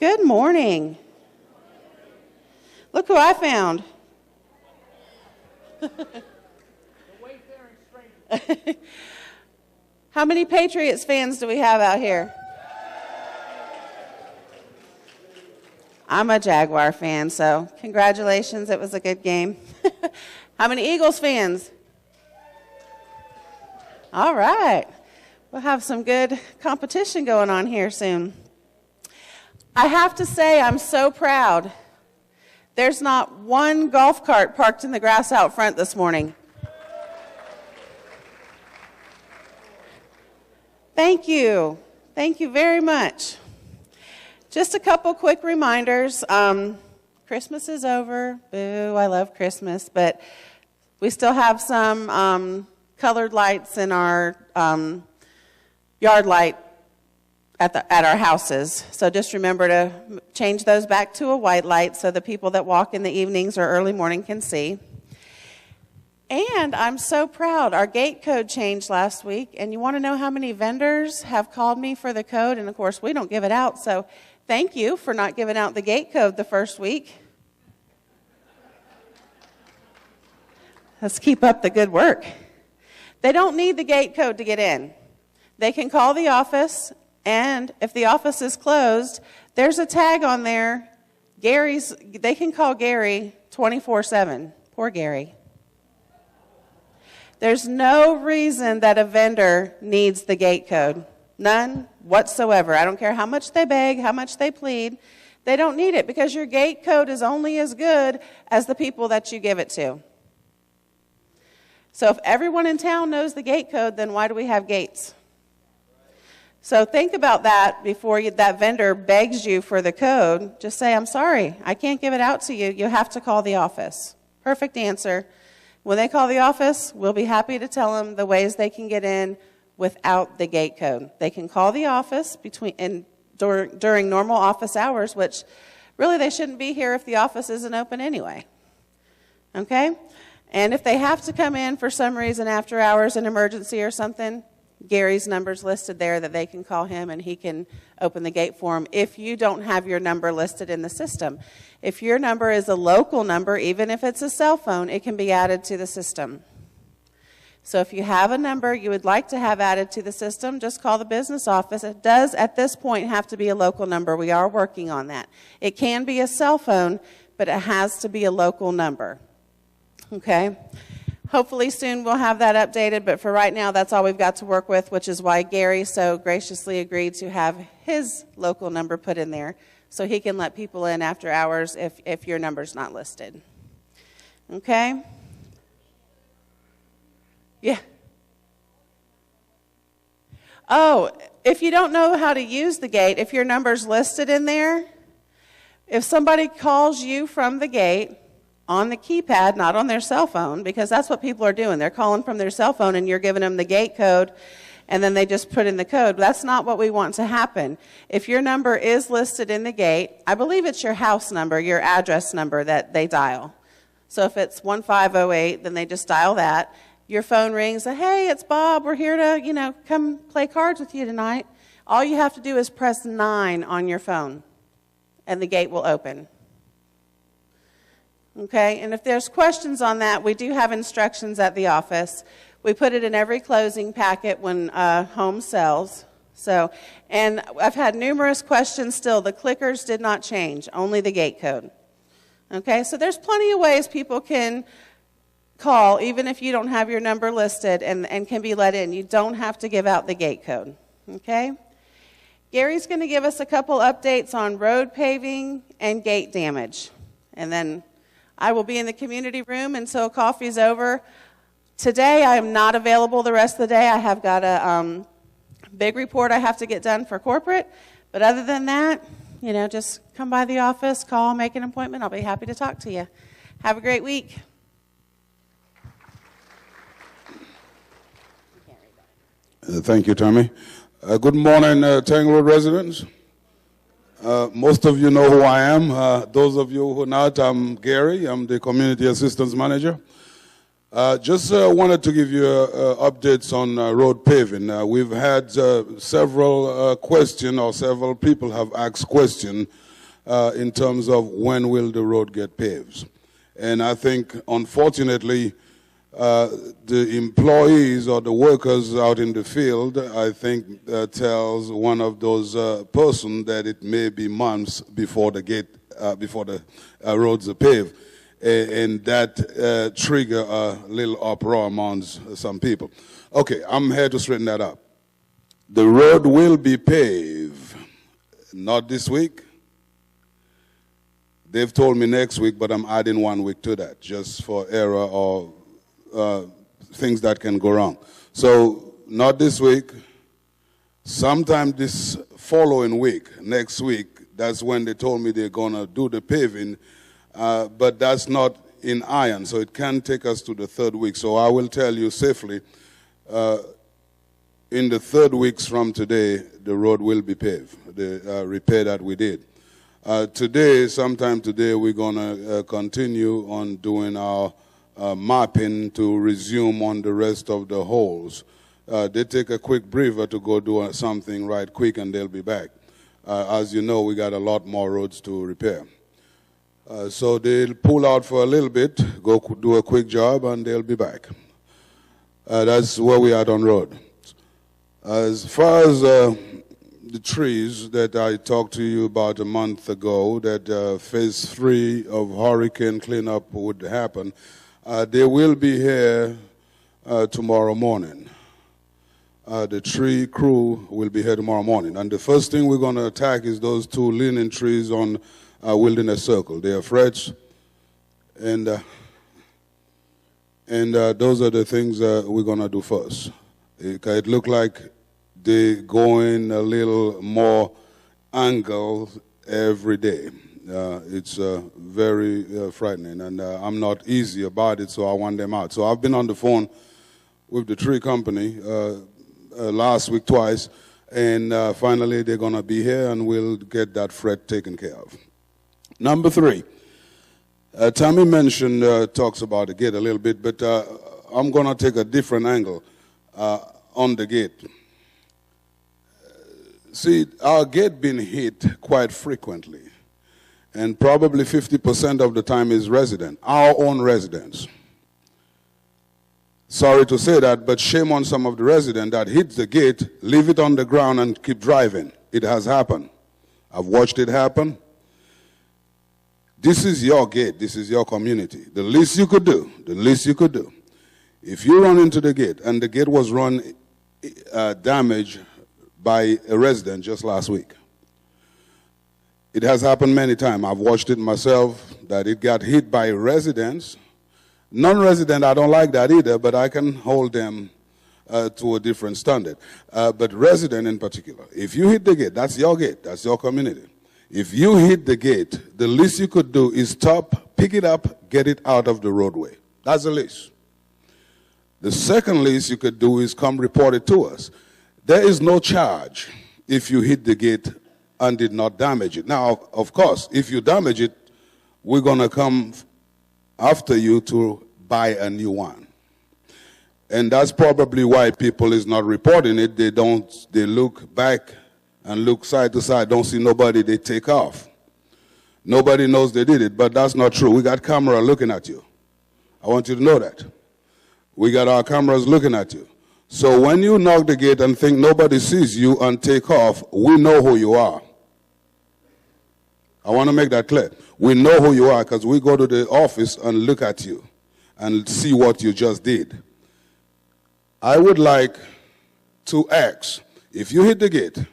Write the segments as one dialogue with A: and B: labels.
A: Good morning. Look who I found. How many Patriots fans do we have out here? I'm a Jaguar fan, so congratulations. It was a good game. How many Eagles fans? All right. We'll have some good competition going on here soon. I have to say, I'm so proud. There's not one golf cart parked in the grass out front this morning. Thank you. Thank you very much. Just a couple quick reminders. Christmas is over. Boo, I love Christmas. But we still have some colored lights in our yard light at our houses. So just remember to change those back to a white light so the people that walk in the evenings or early morning can see. And I'm so proud. Our gate code changed last week. And you want to know how many vendors have called me for the code? And, of course, we don't give it out. So thank you for not giving out the gate code the first week. Let's keep up the good work. They don't need the gate code to get in. They can call the office. And if the office is closed, there's a tag on there. They can call Gary 24/7. Poor Gary. There's no reason that a vendor needs the gate code. None whatsoever. I don't care how much they beg, how much they plead. They don't need it because your gate code is only as good as the people that you give it to. So if everyone in town knows the gate code, then why do we have gates? So think about that before that vendor begs you for the code. Just say, I'm sorry, I can't give it out to you. You have to call the office. Perfect answer. When they call the office, we'll be happy to tell them the ways they can get in without the gate code. They can call the office during normal office hours, which really they shouldn't be here if the office isn't open anyway. Okay? And if they have to come in for some reason after hours, an emergency or something, Gary's number's listed there that they can call him and he can open the gate for them if you don't have your number listed in the system. If your number is a local number, even if it's a cell phone, it can be added to the system. So if you have a number you would like to have added to the system, just call the business office. It does at this point have to be a local number. We are working on that. It can be a cell phone, but it has to be a local number. Okay? Hopefully soon we'll have that updated, but for right now, that's all we've got to work with, which is why Gary so graciously agreed to have his local number put in there so he can let people in after hours if your number's not listed. Okay? Yeah. Oh, if you don't know how to use the gate, if your number's listed in there, if somebody calls you from the gate, on the keypad, not on their cell phone, because that's what people are doing. They're calling from their cell phone and you're giving them the gate code and then they just put in the code. That's not what we want to happen. If your number is listed in the gate, I believe it's your house number, your address number that they dial. So if it's 1508, then they just dial that. Your phone rings, hey, it's Bob, we're here to, come play cards with you tonight. All you have to do is press 9 on your phone and the gate will open. Okay, and if there's questions on that, we do have instructions at the office. We put it in every closing packet when home sells. So, and I've had numerous questions still. The clickers did not change, only the gate code. Okay, so there's plenty of ways people can call, even if you don't have your number listed and can be let in. You don't have to give out the gate code. Okay? Gary's going to give us a couple updates on road paving and gate damage. And then I will be in the community room until coffee's over. Today, I am not available the rest of the day. I have got a big report I have to get done for corporate. But other than that, just come by the office, call, make an appointment. I'll be happy to talk to you. Have a great week.
B: Thank you, Tammy. Good morning, Tanglewood residents. Most of you know who I am. Those of you who not, I'm Gary. I'm the Community Assistance Manager. Just wanted to give you updates on road paving. We've had several questions, or several people have asked questions in terms of when will the road get paved. And I think, unfortunately, the employees or the workers out in the field, I think, tells one of those persons that it may be months before the roads are paved, and that trigger a little uproar amongst some people. Okay, I'm here to straighten that up. The road will be paved, not this week. They've told me next week, but I'm adding 1 week to that, just for error or things that can go wrong. So, not this week. Sometime this following week, next week, that's when they told me they're going to do the paving, but that's not in iron, so it can take us to the 3rd week. So I will tell you safely, in the 3rd weeks from today, the road will be paved, the repair that we did. Sometime today, we're going to continue on doing our mapping to resume on the rest of the holes. They take a quick breather to go do something right quick, and they'll be back. As you know, we got a lot more roads to repair. So they'll pull out for a little bit, go do a quick job, and they'll be back. That's where we are on road. As far as the trees that I talked to you about a month ago, that phase 3 of hurricane cleanup would happen, they will be here tomorrow morning. The tree crew will be here tomorrow morning. And the first thing we're going to attack is those 2 leaning trees on Wilderness Circle. They are threats, and those are the things we're going to do first. It looked like they're going a little more angle every day. It's very frightening, and I'm not easy about it, so I want them out. So I've been on the phone with the tree company last week twice, and finally they're going to be here, and we'll get that threat taken care of. Number 3, Tammy mentioned, talks about the gate a little bit, but I'm going to take a different angle on the gate. See, our gate been hit quite frequently, and probably 50% of the time is resident, our own residents. Sorry to say that, but shame on some of the residents that hit the gate, leave it on the ground, and keep driving. It has happened. I've watched it happen. This is your gate. This is your community. The least you could do, if you run into the gate, and the gate was run damaged by a resident just last week. It has happened many times. I've watched it myself, that it got hit by residents. Non-resident, I don't like that either, but I can hold them to a different standard. But resident in particular, if you hit the gate, that's your gate, that's your community. If you hit the gate, the least you could do is stop, pick it up, get it out of the roadway. That's the least. The second least you could do is come report it to us. There is no charge if you hit the gate and did not damage it. Now, of course, if you damage it, we're going to come after you to buy a new one. And that's probably why people is not reporting it. They look back and look side to side, don't see nobody, they take off. Nobody knows they did it, but that's not true. We got camera looking at you. I want you to know that. We got our cameras looking at you. So when you knock the gate and think nobody sees you and take off, we know who you are. I want to make that clear. We know who you are because we go to the office and look at you and see what you just did. I would like to ask, if you hit the gate,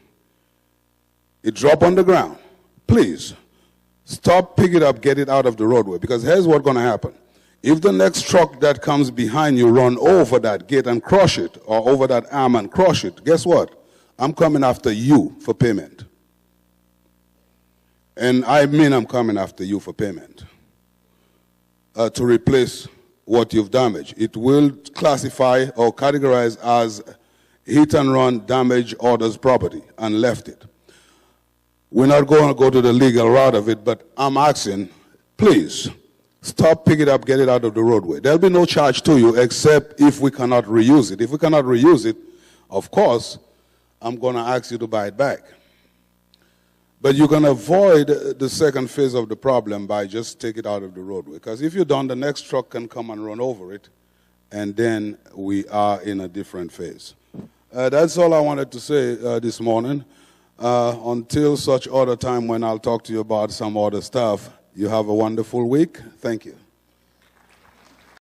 B: it drop on the ground, please stop, pick it up, get it out of the roadway, because here's what's going to happen. If the next truck that comes behind you run over that gate and crush it, or over that arm and crush it, guess what? I'm coming after you for payment. And I mean I'm coming after you for payment to replace what you've damaged. It will classify or categorize as hit and run, damage others' property, and left it. We're not going to go to the legal route of it, but I'm asking, please, stop, pick it up, get it out of the roadway. There'll be no charge to you except if we cannot reuse it. If we cannot reuse it, of course, I'm going to ask you to buy it back. But you can avoid the second phase of the problem by just take it out of the roadway. Because if you don't, the next truck can come and run over it, and then we are in a different phase. That's all I wanted to say this morning. Until such other time when I'll talk to you about some other stuff, you have a wonderful week. Thank you.